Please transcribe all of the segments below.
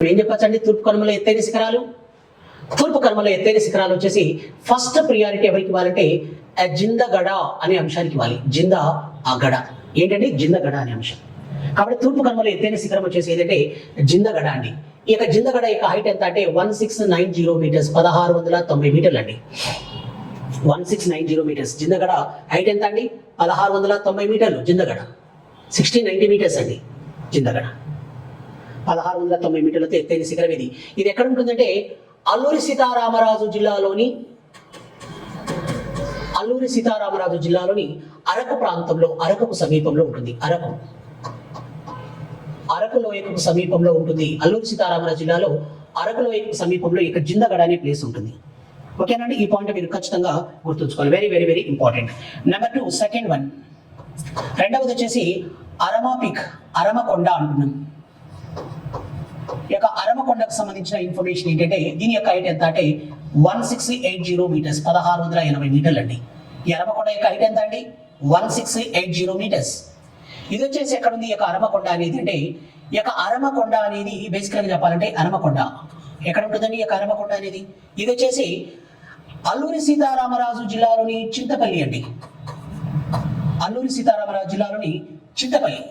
ఏం చెప్పచ్చండి? తూర్పు కనుమల ఎత్తైన శిఖరాలు. తూర్పు కనుమల ఎత్తైన శిఖరాలు వచ్చేసి ఫస్ట్ ప్రియారిటీ ఎవరికి ఇవ్వాలంటే జిందగడ అనే అంశానికి ఇవ్వాలి. జిందగడ ఏంటంటే జిందగడ అనే అంశం. కాబట్టి తూర్పు కనుమల ఎత్తైన శిఖరం వచ్చేసి ఏదంటే జిందగడ అండి. ఈ యొక్క జిందగడ యొక్క హైట్ ఎంత అంటే 1690 మీటర్స్, 1690 మీటర్లు అండి. 1690 మీటర్స్. జిందగడ హైట్ ఎంత అండి? 1690 మీటర్లు. జిందగడ 1690 మీటర్స్ అండి. జిందగడ 1690 మీటర్లతో ఎత్తైన శిఖరం ఇది. ఇది ఎక్కడ ఉంటుందంటే అల్లూరి సీతారామరాజు జిల్లాలోని అరకు ప్రాంతంలో, అరకుకు సమీపంలో ఉంటుంది. అరకు లోయకు సమీపంలో ఉంటుంది. అల్లూరి సీతారామరాజు జిల్లాలో అరకు లోయకు సమీపంలో ఇక్కడ జిందగడ అనే ప్లేస్ ఉంటుంది. ఓకేనండి, ఈ పాయింట్ మీరు ఖచ్చితంగా గుర్తుంచుకోవాలి. Very very very important. Number 2, second one. రెండవది వచ్చేసి అరమకొండ అంటున్నాం. ఈ యొక్క అరమకొండకు సంబంధించిన ఇన్ఫర్మేషన్ ఏంటంటే దీని యొక్క హైట్ ఎంత అంటే 1680 మీటర్స్, 1680 మీటర్లు అండి. ఈ అరమకొండ యొక్క హైట్ ఎంత అండి? 1680 మీటర్స్. ఇది వచ్చేసి ఎక్కడ ఉంది? ఈ యొక్క అరమకొండ అనేది అంటే ఈ యొక్క అరమకొండ అనేది బేసికల్గా చెప్పాలంటే అరమకొండ ఎక్కడ ఉంటుందండి? ఈ యొక్క అరమకొండ అనేది ఇది వచ్చేసి అల్లూరి సీతారామరాజు జిల్లాలోని చింతపల్లి అండి. అల్లూరి సీతారామరాజు జిల్లాలోని చింతపల్లి.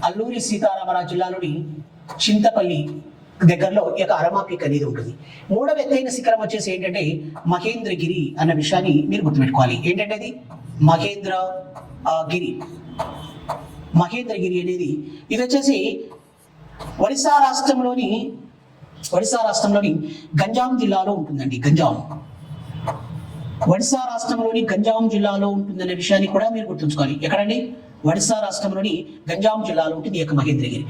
అల్లూరి సీతారామరాజు జిల్లాలోని చింతపల్లి దగ్గరలో ఈ యొక్క అరమా పీక్ అనేది ఉంటుంది. మూడవ ఎత్తైన శిఖరం వచ్చేసి ఏంటంటే మహేంద్రగిరి అన్న విషయాన్ని మీరు గుర్తుపెట్టుకోవాలి. ఏంటంటే అది మహేంద్రగిరి అనేది ఇది వచ్చేసి ఒడిశా రాష్ట్రంలోని గంజాం జిల్లాలో ఉంటుందండి. ఒడిశా రాష్ట్రంలోని గంజాం జిల్లాలో ఉంటుందనే విషయాన్ని కూడా మీరు గుర్తుంచుకోవాలి. ఎక్కడండి? ఒడిశా రాష్ట్రంలోని గంజాం జిల్లాలో ఉంటుంది ఈ యొక్క మహేంద్రగిరి.